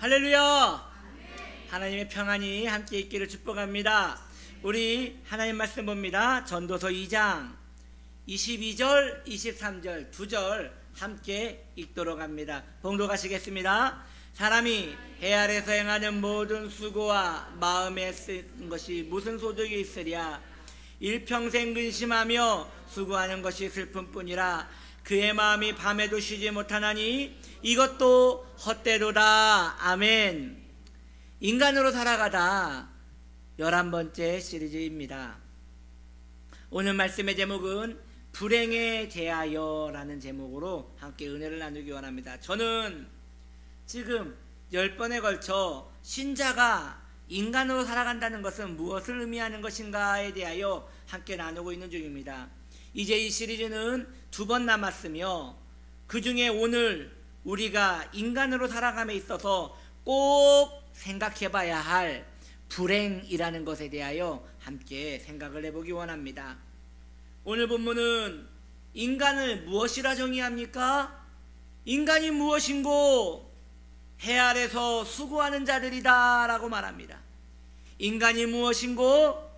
할렐루야! 하나님의 평안이 함께 있기를 축복합니다. 우리 하나님 말씀 봅니다. 전도서 2장 22절, 23절 두 절 함께 읽도록 합니다. 봉독하시겠습니다. 사람이 해 아래서 행하는 모든 수고와 마음에 쓴 것이 무슨 소득이 있으랴. 일평생 근심하며 수고하는 것이 슬픔뿐이라. 그의 마음이 밤에도 쉬지 못하나니 이것도 헛되도다. 아멘. 인간으로 살아가다 11번째 시리즈입니다. 오늘 말씀의 제목은 불행에 대하여 라는 제목으로 함께 은혜를 나누기 원합니다. 저는 지금 10번에 걸쳐 신자가 인간으로 살아간다는 것은 무엇을 의미하는 것인가에 대하여 함께 나누고 있는 중입니다. 이제 이 시리즈는 2번 남았으며 그 중에 오늘 우리가 인간으로 살아감에 있어서 꼭 생각해 봐야 할 불행이라는 것에 대하여 함께 생각을 해보기 원합니다. 오늘 본문은 인간을 무엇이라 정의합니까? 인간이 무엇인고? 해 아래서 수고하는 자들이다 라고 말합니다. 인간이 무엇인고?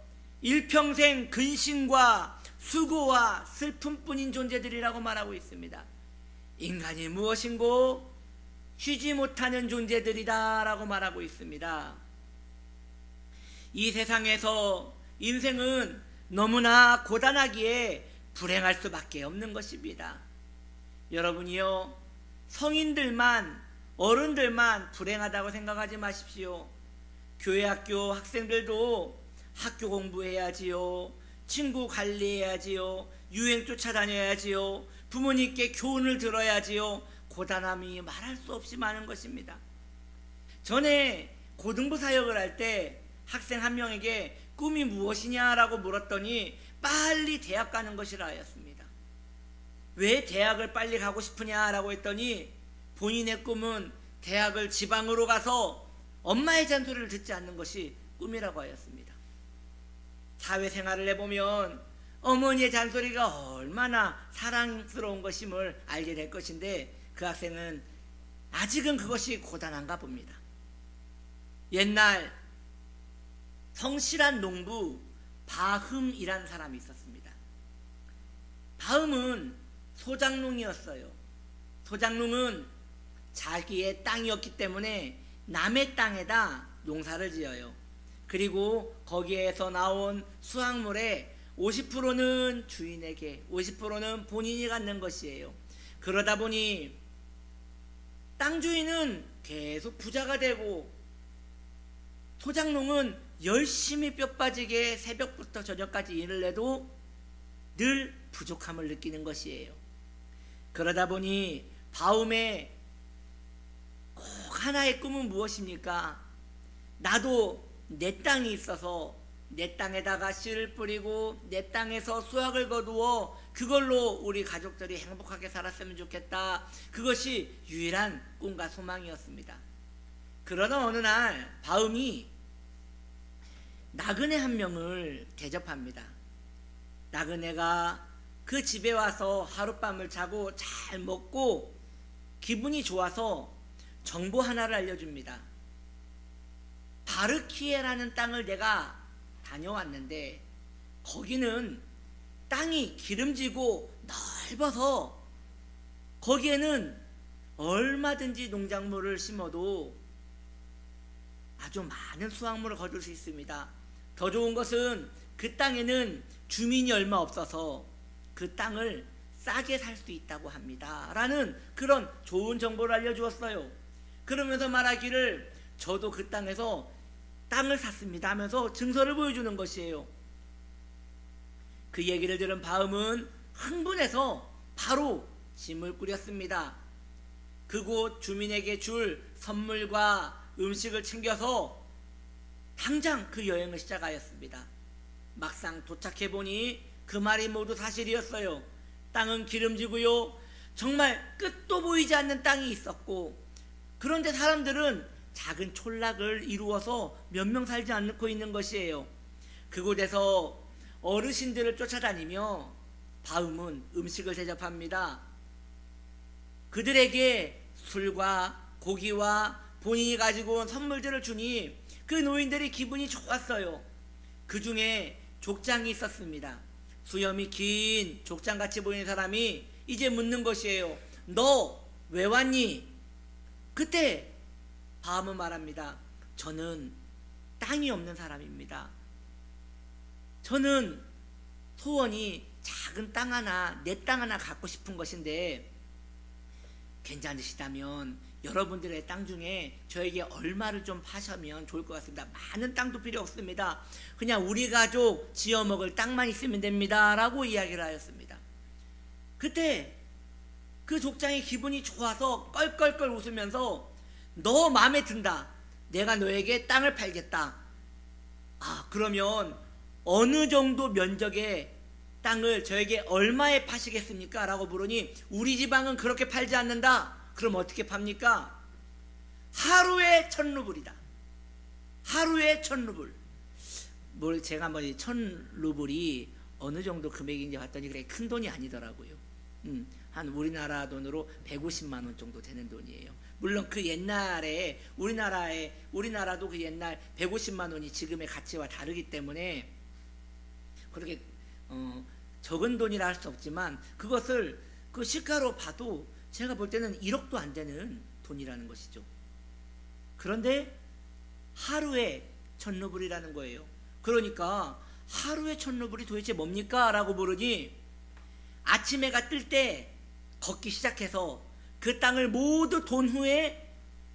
일평생 근심과 수고와 슬픔뿐인 존재들이라고 말하고 있습니다. 인간이 무엇인고? 쉬지 못하는 존재들이다 라고 말하고 있습니다. 이 세상에서 인생은 너무나 고단하기에 불행할 수밖에 없는 것입니다. 여러분이요, 성인들만, 어른들만 불행하다고 생각하지 마십시오. 교회 학교 학생들도 학교 공부해야지요, 친구 관리해야지요, 유행 쫓아다녀야지요, 부모님께 교훈을 들어야지요. 고단함이 말할 수 없이 많은 것입니다. 전에 고등부 사역을 할 때 학생 한 명에게 꿈이 무엇이냐라고 물었더니 빨리 대학 가는 것이라 하였습니다. 왜 대학을 빨리 가고 싶으냐라고 했더니 본인의 꿈은 대학을 지방으로 가서 엄마의 잔소리를 듣지 않는 것이 꿈이라고 하였습니다. 사회생활을 해보면 어머니의 잔소리가 얼마나 사랑스러운 것임을 알게 될 것인데 그 학생은 아직은 그것이 고단한가 봅니다. 옛날 성실한 농부 바흠이라는 사람이 있었습니다. 바흠은 소작농이었어요. 소작농은 자기의 땅이었기 때문에 남의 땅에다 농사를 지어요. 그리고 거기에서 나온 수확물의 50%는 주인에게, 50%는 본인이 갖는 것이에요. 그러다 보니 땅 주인은 계속 부자가 되고 소작농은 열심히 뼈 빠지게 새벽부터 저녁까지 일을 해도 늘 부족함을 느끼는 것이에요. 그러다 보니 바움의 꼭 하나의 꿈은 무엇입니까? 나도 내 땅이 있어서 내 땅에다가 씨를 뿌리고 내 땅에서 수확을 거두어 그걸로 우리 가족들이 행복하게 살았으면 좋겠다. 그것이 유일한 꿈과 소망이었습니다. 그러던 어느 날 바움이 나그네 한 명을 대접합니다. 나그네가 그 집에 와서 하룻밤을 자고 잘 먹고 기분이 좋아서 정보 하나를 알려줍니다. 바르키에라는 땅을 내가 다녀왔는데 거기는 땅이 기름지고 넓어서 거기에는 얼마든지 농작물을 심어도 아주 많은 수확물을 거둘 수 있습니다. 더 좋은 것은 그 땅에는 주민이 얼마 없어서 그 땅을 싸게 살 수 있다고 합니다 라는 그런 좋은 정보를 알려주었어요. 그러면서 말하기를 저도 그 땅에서 땅을 샀습니다 하면서 증서를 보여주는 것이에요. 그 얘기를 들은 바움은 흥분해서 바로 짐을 꾸렸습니다. 그곳 주민에게 줄 선물과 음식을 챙겨서 당장 그 여행을 시작하였습니다. 막상 도착해보니 그 말이 모두 사실이었어요. 땅은 기름지고요, 정말 끝도 보이지 않는 땅이 있었고, 그런데 사람들은 작은 촌락을 이루어서 몇 명 살지 않고 있는 것이에요. 그곳에서 어르신들을 쫓아다니며 바움은 음식을 대접합니다. 그들에게 술과 고기와 본인이 가지고 온 선물들을 주니 그 노인들이 기분이 좋았어요. 그 중에 족장이 있었습니다. 수염이 긴 족장같이 보이는 사람이 이제 묻는 것이에요. 너 왜 왔니? 그때 바함은 말합니다. 저는 땅이 없는 사람입니다. 저는 소원이 작은 땅 하나, 내 땅 하나 갖고 싶은 것인데 괜찮으시다면 여러분들의 땅 중에 저에게 얼마를 좀 파시면 좋을 것 같습니다. 많은 땅도 필요 없습니다. 그냥 우리 가족 지어 먹을 땅만 있으면 됩니다 라고 이야기를 하였습니다. 그때 그 족장의 기분이 좋아서 껄껄껄 웃으면서 너 마음에 든다. 내가 너에게 땅을 팔겠다. 그러면 어느 정도 면적의 땅을 저에게 얼마에 파시겠습니까? 라고 물으니 우리 지방은 그렇게 팔지 않는다. 그럼 어떻게 팝니까? 하루에 1,000루블이다. 하루에 1,000루블. 제가 한번 1,000루블이 어느 정도 금액인지 봤더니 그래 큰 돈이 아니더라고요. 한 우리나라 돈으로 150만 원 정도 되는 돈이에요. 물론 그 옛날에 우리나라도 그 옛날 150만 원이 지금의 가치와 다르기 때문에 그렇게 적은 돈이라 할 수 없지만 그것을 그 시가로 봐도 제가 볼 때는 1억도 안 되는 돈이라는 것이죠. 그런데 하루에 1,000루블이라는 거예요. 그러니까 하루에 1,000루블이 도대체 뭡니까? 라고 물으니 아침 해가 뜰 때 걷기 시작해서 그 땅을 모두 돈 후에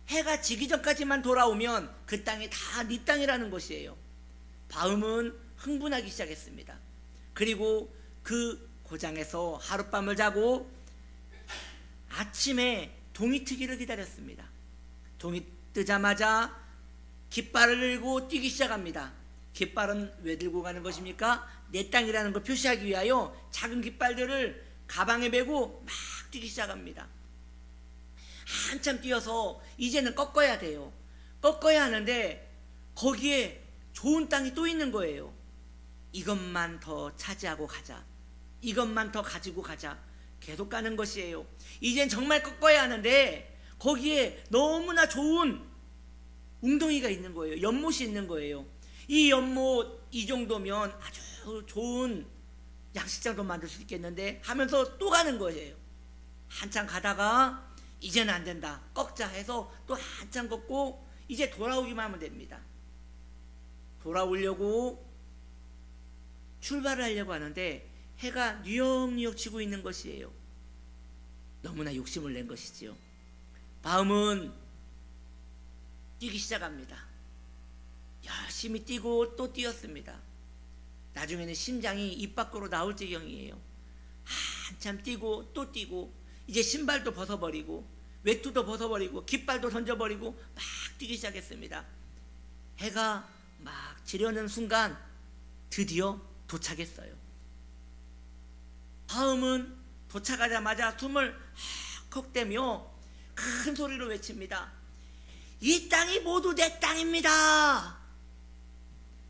해가 지기 전까지만 돌아오면 그 땅이 다 네 땅이라는 것이에요. 바음은 흥분하기 시작했습니다. 그리고 그 고장에서 하룻밤을 자고 아침에 동이 트기를 기다렸습니다. 동이 뜨자마자 깃발을 들고 뛰기 시작합니다. 깃발은 왜 들고 가는 것입니까? 내 땅이라는 걸 표시하기 위하여 작은 깃발들을 가방에 메고 막 뛰기 시작합니다. 한참 뛰어서 이제는 꺾어야 돼요. 꺾어야 하는데 거기에 좋은 땅이 또 있는 거예요. 이것만 더 차지하고 가자. 이것만 더 가지고 가자. 계속 가는 것이에요. 이젠 정말 꺾어야 하는데 거기에 너무나 좋은 웅덩이가 있는 거예요. 연못이 있는 거예요. 이 연못 이 정도면 아주 좋은 양식장도 만들 수 있겠는데 하면서 또 가는 거예요. 한참 가다가 이제는 안 된다. 꺾자 해서 또 한참 걷고 이제 돌아오기만 하면 됩니다. 돌아오려고 출발을 하려고 하는데 해가 뉘역뉘역 지고 있는 것이에요. 너무나 욕심을 낸 것이지요. 바음은 뛰기 시작합니다. 열심히 뛰고 또 뛰었습니다. 나중에는 심장이 입 밖으로 나올 지경이에요. 한참 뛰고 또 뛰고 이제 신발도 벗어버리고 외투도 벗어버리고 깃발도 던져버리고 막 뛰기 시작했습니다. 해가 막 지려는 순간 드디어 도착했어요. 바음은 도착하자마자 숨을 헉헉대며 큰 소리로 외칩니다. 이 땅이 모두 내 땅입니다.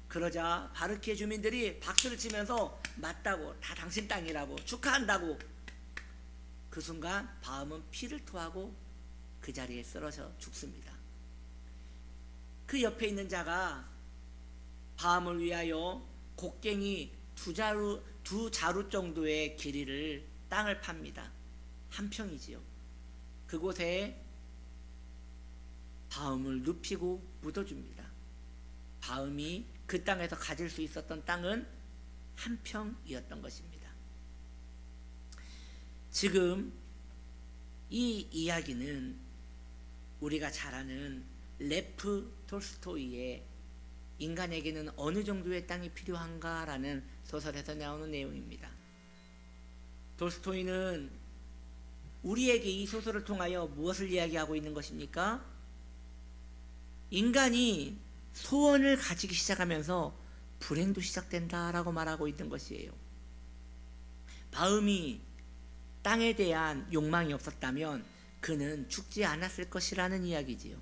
그러자 바르키의 주민들이 박수를 치면서 맞다고, 다 당신 땅이라고 축하한다고. 그 순간 바음은 피를 토하고 그 자리에 쓰러져 죽습니다. 그 옆에 있는 자가 바음을 위하여 곡괭이 두 자루 정도의 길이를 땅을 팝니다. 한 평이지요. 그곳에 바음을 눕히고 묻어줍니다. 바음이 그 땅에서 가질 수 있었던 땅은 한 평이었던 것입니다. 지금 이 이야기는 우리가 잘 아는 레프 톨스토이의 인간에게는 어느 정도의 땅이 필요한가라는 소설에서 나오는 내용입니다. 톨스토이는 우리에게 이 소설을 통하여 무엇을 이야기하고 있는 것입니까? 인간이 소원을 가지기 시작하면서 불행도 시작된다라고 말하고 있는 것이에요. 바음이 땅에 대한 욕망이 없었다면 그는 죽지 않았을 것이라는 이야기지요.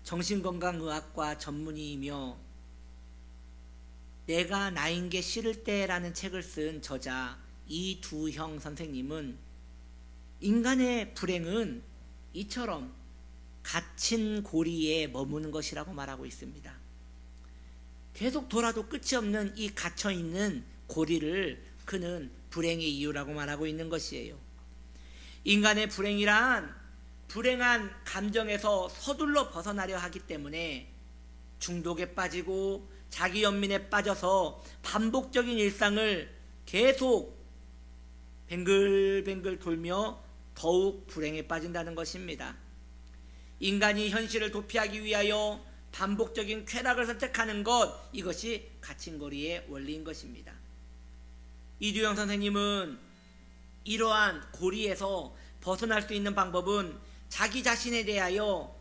정신건강의학과 전문의이며 내가 나인 게 싫을 때라는 책을 쓴 저자 이두형 선생님은 인간의 불행은 이처럼 갇힌 고리에 머무는 것이라고 말하고 있습니다. 계속 돌아도 끝이 없는 이 갇혀있는 고리를 그는 불행의 이유라고 말하고 있는 것이에요. 인간의 불행이란 불행한 감정에서 서둘러 벗어나려 하기 때문에 중독에 빠지고 자기 연민에 빠져서 반복적인 일상을 계속 뱅글뱅글 돌며 더욱 불행에 빠진다는 것입니다. 인간이 현실을 도피하기 위하여 반복적인 쾌락을 선택하는 것, 이것이 갇힌 고리의 원리인 것입니다. 이두영 선생님은 이러한 고리에서 벗어날 수 있는 방법은 자기 자신에 대하여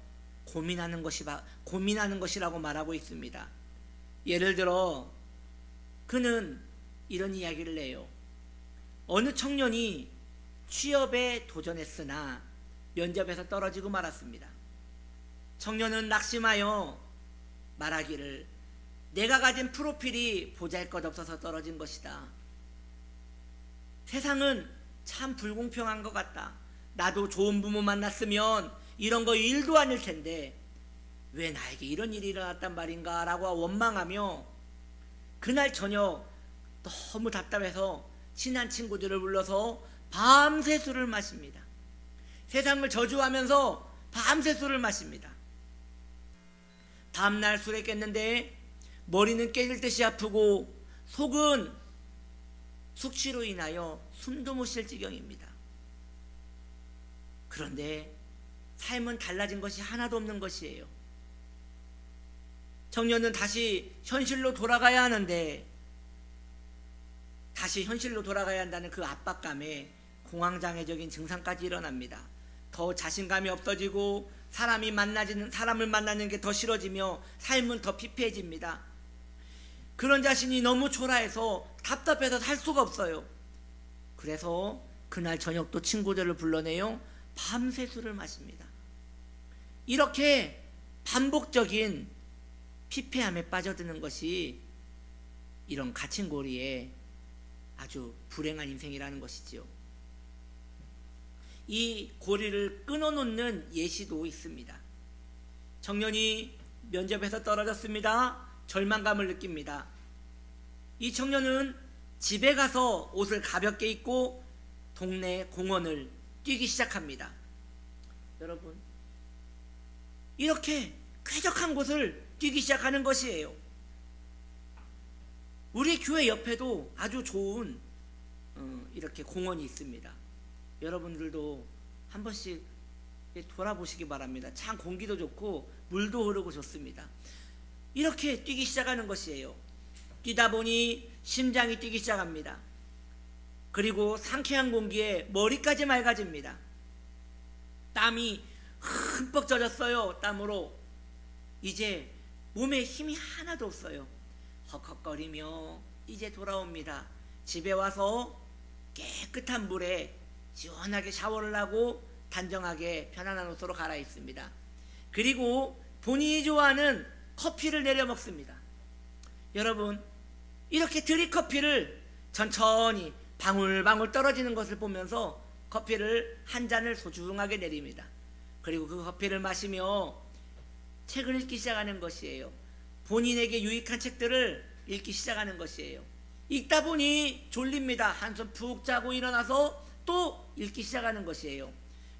고민하는 것이라고 말하고 있습니다. 예를 들어 그는 이런 이야기를 해요. 어느 청년이 취업에 도전했으나 면접에서 떨어지고 말았습니다. 청년은 낙심하여 말하기를 내가 가진 프로필이 보잘것없어서 떨어진 것이다. 세상은 참 불공평한 것 같다. 나도 좋은 부모 만났으면 이런 거 일도 아닐 텐데 왜 나에게 이런 일이 일어났단 말인가 라고 원망하며 그날 저녁 너무 답답해서 친한 친구들을 불러서 밤새 술을 마십니다. 세상을 저주하면서 밤새 술을 마십니다. 다음날 술에 깼는데 머리는 깨질 듯이 아프고 속은 숙취로 인하여 숨도 못 쉴 지경입니다. 그런데 삶은 달라진 것이 하나도 없는 것이에요. 청년은 다시 현실로 돌아가야 하는데 다시 현실로 돌아가야 한다는 그 압박감에 공황장애적인 증상까지 일어납니다. 더 자신감이 없어지고 사람을 만나는 게 더 싫어지며 삶은 더 피폐해집니다. 그런 자신이 너무 초라해서 답답해서 살 수가 없어요. 그래서 그날 저녁 또 친구들을 불러내요. 밤새 술을 마십니다. 이렇게 반복적인 피폐함에 빠져드는 것이 이런 갇힌 고리에 아주 불행한 인생이라는 것이지요. 이 고리를 끊어놓는 예시도 있습니다. 청년이 면접에서 떨어졌습니다. 절망감을 느낍니다. 이 청년은 집에 가서 옷을 가볍게 입고 동네 공원을 뛰기 시작합니다. 여러분, 이렇게 쾌적한 곳을 뛰기 시작하는 것이에요. 우리 교회 옆에도 아주 좋은 이렇게 공원이 있습니다. 여러분들도 한 번씩 돌아보시기 바랍니다. 참 공기도 좋고 물도 흐르고 좋습니다. 이렇게 뛰기 시작하는 것이에요. 뛰다 보니 심장이 뛰기 시작합니다. 그리고 상쾌한 공기에 머리까지 맑아집니다. 땀이 흠뻑 젖었어요. 땀으로 이제 몸에 힘이 하나도 없어요. 헉헉거리며 이제 돌아옵니다. 집에 와서 깨끗한 물에 시원하게 샤워를 하고 단정하게 편안한 옷으로 갈아입습니다. 그리고 본인이 좋아하는 커피를 내려 먹습니다. 여러분, 이렇게 드립커피를 천천히 방울방울 떨어지는 것을 보면서 커피를 한 잔을 소중하게 내립니다. 그리고 그 커피를 마시며 책을 읽기 시작하는 것이에요. 본인에게 유익한 책들을 읽기 시작하는 것이에요. 읽다 보니 졸립니다. 한숨 푹 자고 일어나서 또 읽기 시작하는 것이에요.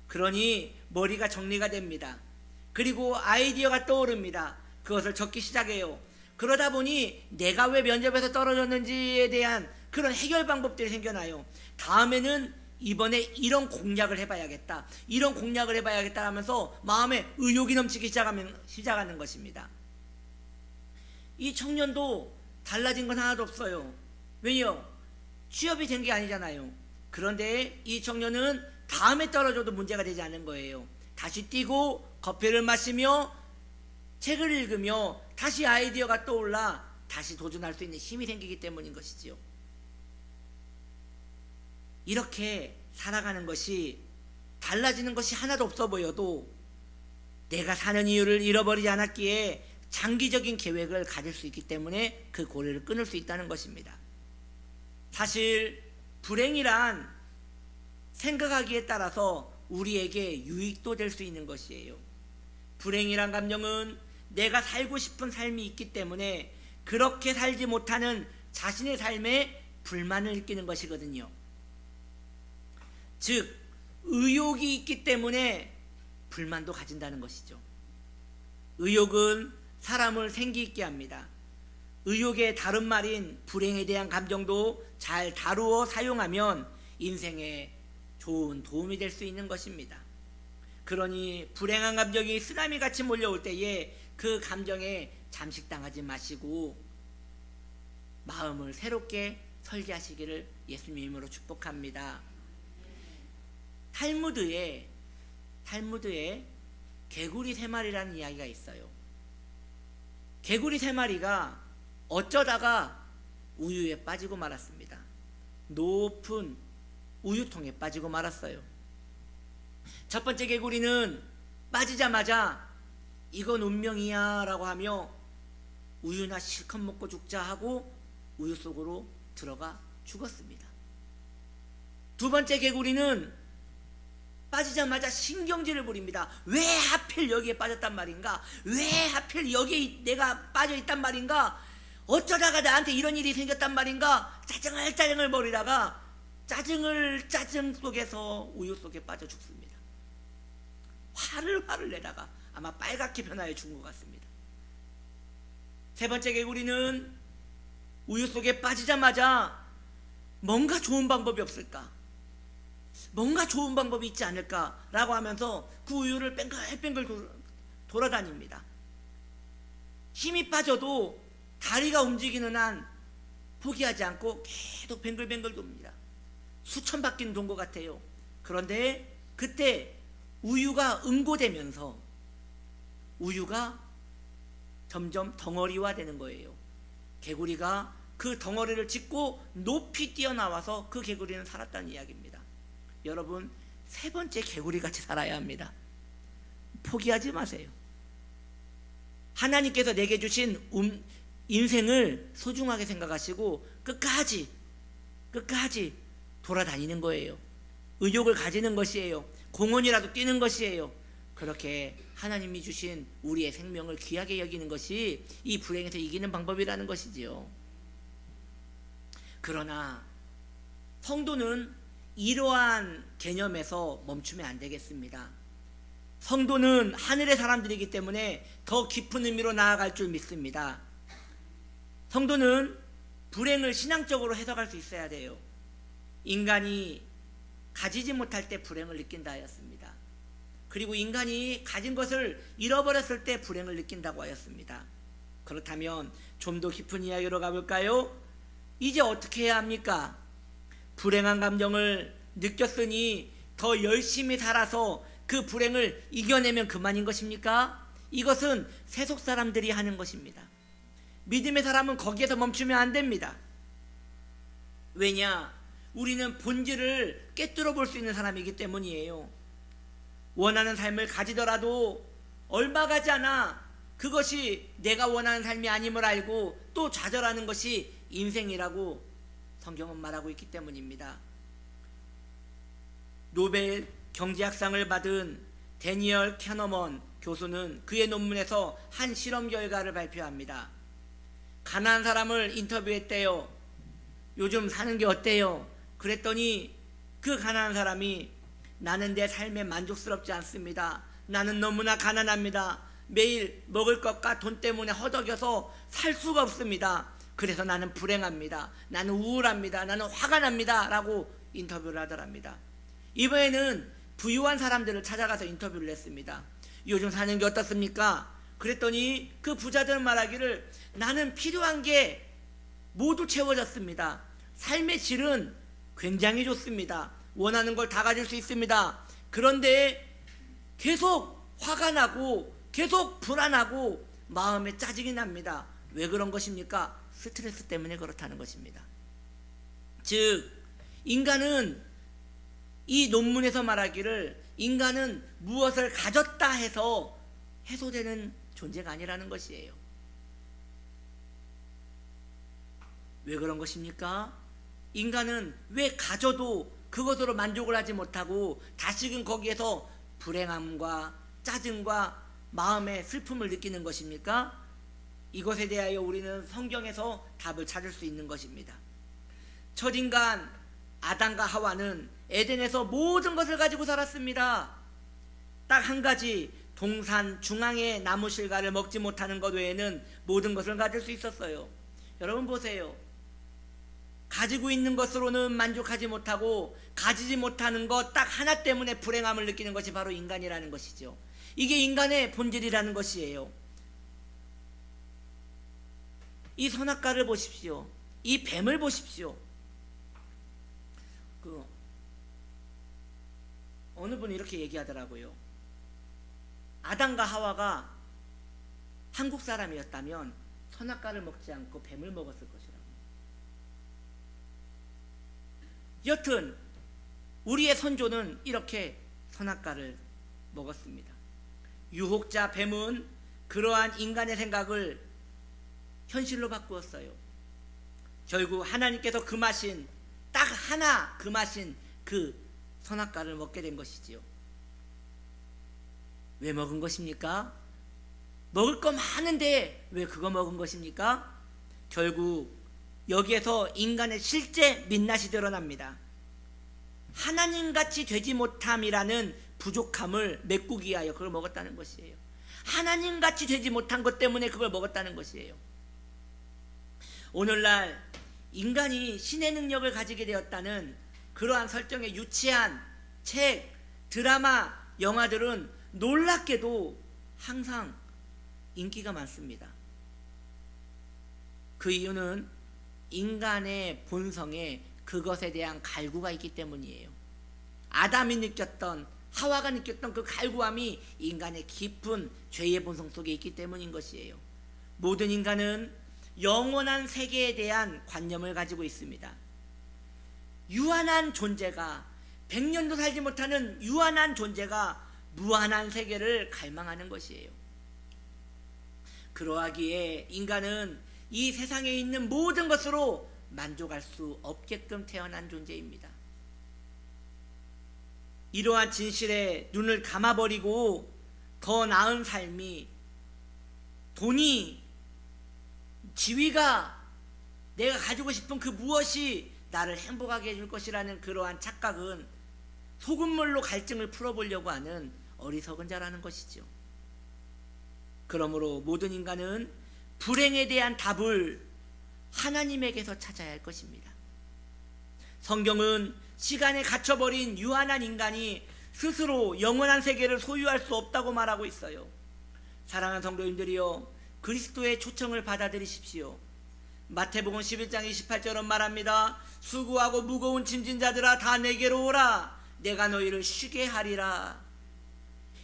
그러니 머리가 정리가 됩니다. 그리고 아이디어가 떠오릅니다. 그것을 적기 시작해요. 그러다 보니 내가 왜 면접에서 떨어졌는지에 대한 그런 해결 방법들이 생겨나요. 다음에는 이번에 이런 공략을 해봐야겠다. 이런 공략을 해봐야겠다 하면서 마음에 의욕이 넘치기 시작하는 것입니다. 이 청년도 달라진 건 하나도 없어요. 왜요? 취업이 된 게 아니잖아요. 그런데 이 청년은 다음에 떨어져도 문제가 되지 않은 거예요. 다시 뛰고 커피를 마시며 책을 읽으며 다시 아이디어가 떠올라 다시 도전할 수 있는 힘이 생기기 때문인 것이지요. 이렇게 살아가는 것이 달라지는 것이 하나도 없어 보여도 내가 사는 이유를 잃어버리지 않았기에 장기적인 계획을 가질 수 있기 때문에 그 고리를 끊을 수 있다는 것입니다. 사실 불행이란 생각하기에 따라서 우리에게 유익도 될 수 있는 것이에요. 불행이란 감정은 내가 살고 싶은 삶이 있기 때문에 그렇게 살지 못하는 자신의 삶에 불만을 느끼는 것이거든요. 즉 의욕이 있기 때문에 불만도 가진다는 것이죠. 의욕은 사람을 생기 있게 합니다. 의욕의 다른 말인 불행에 대한 감정도 잘 다루어 사용하면 인생에 좋은 도움이 될 수 있는 것입니다. 그러니 불행한 감정이 쓰나미같이 몰려올 때에 그 감정에 잠식당하지 마시고 마음을 새롭게 설계하시기를 예수님 이름으로 축복합니다. 탈무드에 개구리 3마리라는 이야기가 있어요. 개구리 3마리가 어쩌다가 우유에 빠지고 말았습니다. 높은 우유통에 빠지고 말았어요. 첫 번째 개구리는 빠지자마자 이건 운명이야 라고 하며 우유나 실컷 먹고 죽자 하고 우유 속으로 들어가 죽었습니다. 두 번째 개구리는 빠지자마자 신경질을 부립니다. 왜 하필 여기에 빠졌단 말인가? 왜 하필 여기에 내가 빠져 있단 말인가? 어쩌다가 나한테 이런 일이 생겼단 말인가? 짜증을 벌이다가 짜증 속에서 우유 속에 빠져 죽습니다. 화를 내다가 아마 빨갛게 변하여 죽은 것 같습니다. 세 번째 개구리는 우유 속에 빠지자마자 뭔가 좋은 방법이 없을까? 뭔가 좋은 방법이 있지 않을까라고 하면서 그 우유를 뱅글뱅글 돌아다닙니다. 힘이 빠져도 다리가 움직이는 한 포기하지 않고 계속 뱅글뱅글 돕니다. 수천 바퀴는 돈 것 같아요. 그런데 그때 우유가 응고되면서 우유가 점점 덩어리화 되는 거예요. 개구리가 그 덩어리를 짚고 높이 뛰어나와서 그 개구리는 살았다는 이야기입니다. 여러분, 세 번째 개구리같이 살아야 합니다. 포기하지 마세요. 하나님께서 내게 주신 인생을 소중하게 생각하시고 끝까지 돌아다니는 거예요. 의욕을 가지는 것이에요. 공원이라도 뛰는 것이에요. 그렇게 하나님이 주신 우리의 생명을 귀하게 여기는 것이 이 불행에서 이기는 방법이라는 것이지요. 그러나 성도는 이러한 개념에서 멈추면 안 되겠습니다. 성도는 하늘의 사람들이기 때문에 더 깊은 의미로 나아갈 줄 믿습니다. 성도는 불행을 신앙적으로 해석할 수 있어야 돼요. 인간이 가지지 못할 때 불행을 느낀다 하였습니다. 그리고 인간이 가진 것을 잃어버렸을 때 불행을 느낀다고 하였습니다. 그렇다면 좀 더 깊은 이야기로 가볼까요? 이제 어떻게 해야 합니까? 불행한 감정을 느꼈으니 더 열심히 살아서 그 불행을 이겨내면 그만인 것입니까? 이것은 세속 사람들이 하는 것입니다. 믿음의 사람은 거기에서 멈추면 안 됩니다. 왜냐? 우리는 본질을 꿰뚫어 볼 수 있는 사람이기 때문이에요. 원하는 삶을 가지더라도 얼마 가지 않아 그것이 내가 원하는 삶이 아님을 알고 또 좌절하는 것이 인생이라고 성경은 말하고 있기 때문입니다. 노벨 경제학상을 받은 데니얼 캐너먼 교수는 그의 논문에서 한 실험 결과를 발표합니다. 가난한 사람을 인터뷰했대요. 요즘 사는 게 어때요? 그랬더니 그 가난한 사람이 나는 내 삶에 만족스럽지 않습니다. 나는 너무나 가난합니다. 매일 먹을 것과 돈 때문에 허덕여서 살 수가 없습니다. 그래서 나는 불행합니다. 나는 우울합니다. 나는 화가 납니다. 라고 인터뷰를 하더랍니다. 이번에는 부유한 사람들을 찾아가서 인터뷰를 했습니다. 요즘 사는 게 어떻습니까? 그랬더니 그 부자들은 말하기를 나는 필요한 게 모두 채워졌습니다. 삶의 질은 굉장히 좋습니다. 원하는 걸 다 가질 수 있습니다. 그런데 계속 화가 나고 계속 불안하고 마음에 짜증이 납니다. 왜 그런 것입니까? 스트레스 때문에 그렇다는 것입니다. 즉 인간은 이 논문에서 말하기를 인간은 무엇을 가졌다 해서 해소되는 존재가 아니라는 것이에요. 왜 그런 것입니까? 인간은 왜 가져도 그것으로 만족을 하지 못하고 다시금 거기에서 불행함과 짜증과 마음의 슬픔을 느끼는 것입니까? 이것에 대하여 우리는 성경에서 답을 찾을 수 있는 것입니다. 첫인간 아담과 하와는 에덴에서 모든 것을 가지고 살았습니다. 딱 한 가지, 동산 중앙의 나무 실과를 먹지 못하는 것 외에는 모든 것을 가질 수 있었어요. 여러분 보세요. 가지고 있는 것으로는 만족하지 못하고 가지지 못하는 것 딱 하나 때문에 불행함을 느끼는 것이 바로 인간이라는 것이죠. 이게 인간의 본질이라는 것이에요. 이 선악과를 보십시오. 이 뱀을 보십시오. 어느 분이 이렇게 얘기하더라고요. 아담과 하와가 한국 사람이었다면 선악과를 먹지 않고 뱀을 먹었을 것이라고. 여튼 우리의 선조는 이렇게 선악과를 먹었습니다. 유혹자 뱀은 그러한 인간의 생각을 현실로 바꾸었어요. 결국 하나님께서 금하신 딱 하나 금하신 그 선악과를 먹게 된 것이지요. 왜 먹은 것입니까? 먹을 거 많은데 왜 그거 먹은 것입니까? 결국 여기에서 인간의 실제 민낯이 드러납니다. 하나님같이 되지 못함이라는 부족함을 메꾸기 위하여 그걸 먹었다는 것이에요. 하나님같이 되지 못한 것 때문에 그걸 먹었다는 것이에요. 오늘날 인간이 신의 능력을 가지게 되었다는 그러한 설정의 유치한 책, 드라마, 영화들은 놀랍게도 항상 인기가 많습니다. 그 이유는 인간의 본성에 그것에 대한 갈구가 있기 때문이에요. 아담이 느꼈던, 하와가 느꼈던 그 갈구함이 인간의 깊은 죄의 본성 속에 있기 때문인 것이에요. 모든 인간은 영원한 세계에 대한 관념을 가지고 있습니다. 유한한 존재가, 100년도 살지 못하는 유한한 존재가 무한한 세계를 갈망하는 것이에요. 그러하기에 인간은 이 세상에 있는 모든 것으로 만족할 수 없게끔 태어난 존재입니다. 이러한 진실에 눈을 감아버리고 더 나은 삶이, 돈이, 지위가, 내가 가지고 싶은 그 무엇이 나를 행복하게 해줄 것이라는 그러한 착각은 소금물로 갈증을 풀어보려고 하는 어리석은 자라는 것이죠. 그러므로 모든 인간은 불행에 대한 답을 하나님에게서 찾아야 할 것입니다. 성경은 시간에 갇혀버린 유한한 인간이 스스로 영원한 세계를 소유할 수 없다고 말하고 있어요. 사랑하는 성도님들이여, 그리스도의 초청을 받아들이십시오. 마태복음 11장 28절은 말합니다. 수고하고 무거운 짐진 자들아 다 내게로 오라. 내가 너희를 쉬게 하리라.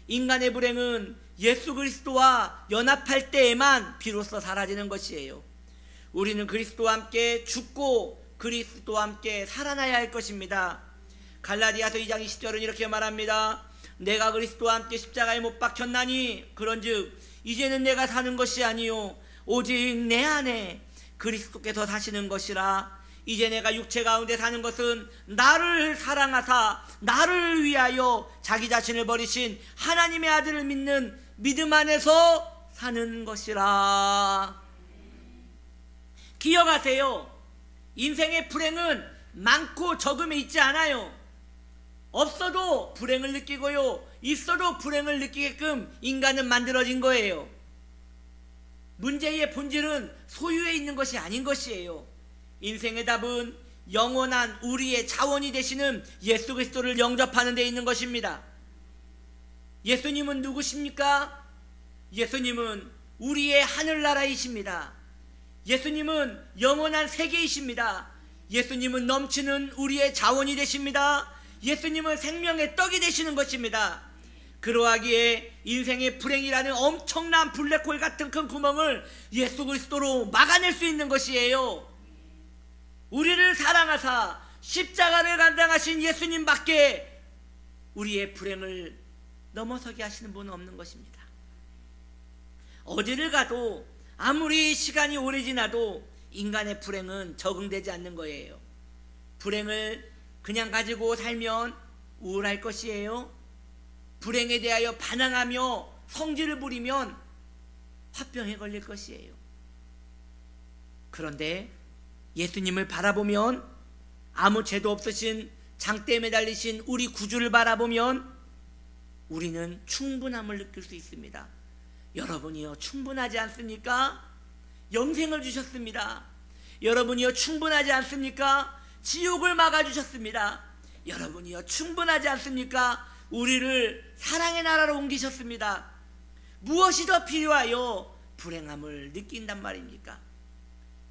인간의 불행은 예수 그리스도와 연합할 때에만 비로소 사라지는 것이에요. 우리는 그리스도와 함께 죽고 그리스도와 함께 살아나야 할 것입니다. 갈라디아서 2장 20절은 이렇게 말합니다. 내가 그리스도와 함께 십자가에 못 박혔나니 그런즉 이제는 내가 사는 것이 아니요 오직 내 안에 그리스도께서 사시는 것이라. 이제 내가 육체 가운데 사는 것은 나를 사랑하사 나를 위하여 자기 자신을 버리신 하나님의 아들을 믿는 믿음 안에서 사는 것이라. 기억하세요. 인생의 불행은 많고 적음에 있지 않아요. 없어도 불행을 느끼고요, 있어도 불행을 느끼게끔 인간은 만들어진 거예요. 문제의 본질은 소유에 있는 것이 아닌 것이에요. 인생의 답은 영원한 우리의 자원이 되시는 예수 그리스도를 영접하는 데 있는 것입니다. 예수님은 누구십니까? 예수님은 우리의 하늘나라이십니다. 예수님은 영원한 세계이십니다. 예수님은 넘치는 우리의 자원이 되십니다. 예수님은 생명의 떡이 되시는 것입니다. 그러하기에 인생의 불행이라는 엄청난 블랙홀 같은 큰 구멍을 예수 그리스도로 막아낼 수 있는 것이에요. 우리를 사랑하사 십자가를 감당하신 예수님밖에 우리의 불행을 넘어서게 하시는 분은 없는 것입니다. 어디를 가도 아무리 시간이 오래 지나도 인간의 불행은 적응되지 않는 거예요. 불행을 그냥 가지고 살면 우울할 것이에요. 불행에 대하여 반항하며 성질을 부리면 화병에 걸릴 것이에요. 그런데 예수님을 바라보면, 아무 죄도 없으신 장대에 매달리신 우리 구주를 바라보면 우리는 충분함을 느낄 수 있습니다. 여러분이요, 충분하지 않습니까? 영생을 주셨습니다. 여러분이요, 충분하지 않습니까? 지옥을 막아주셨습니다. 여러분이요, 충분하지 않습니까? 우리를 사랑의 나라로 옮기셨습니다. 무엇이 더 필요하여 불행함을 느낀단 말입니까?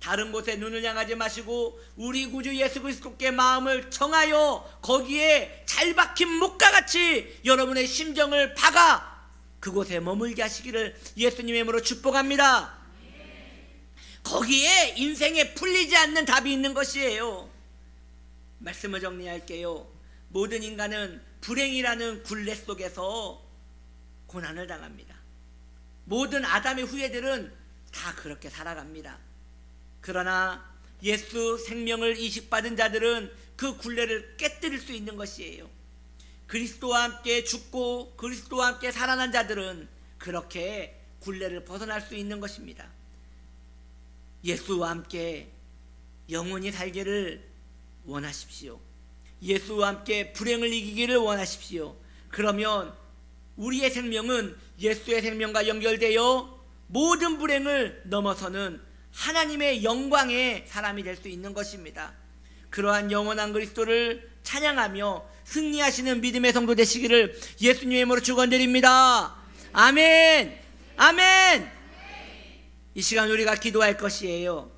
다른 곳에 눈을 향하지 마시고 우리 구주 예수 그리스도께 마음을 정하여 거기에 잘 박힌 목과 같이 여러분의 심정을 박아 그곳에 머물게 하시기를 예수님의 이름으로 축복합니다. 거기에 인생에 풀리지 않는 답이 있는 것이에요. 말씀을 정리할게요. 모든 인간은 불행이라는 굴레 속에서 고난을 당합니다. 모든 아담의 후예들은 다 그렇게 살아갑니다. 그러나 예수 생명을 이식받은 자들은 그 굴레를 깨뜨릴 수 있는 것이에요. 그리스도와 함께 죽고 그리스도와 함께 살아난 자들은 그렇게 굴레를 벗어날 수 있는 것입니다. 예수와 함께 영원히 살기를 원하십시오. 예수와 함께 불행을 이기기를 원하십시오. 그러면 우리의 생명은 예수의 생명과 연결되어 모든 불행을 넘어서는 하나님의 영광의 사람이 될 수 있는 것입니다. 그러한 영원한 그리스도를 찬양하며 승리하시는 믿음의 성도 되시기를 예수님의 이름으로 축원드립니다. 아멘. 아멘. 이 시간 우리가 기도할 것이에요.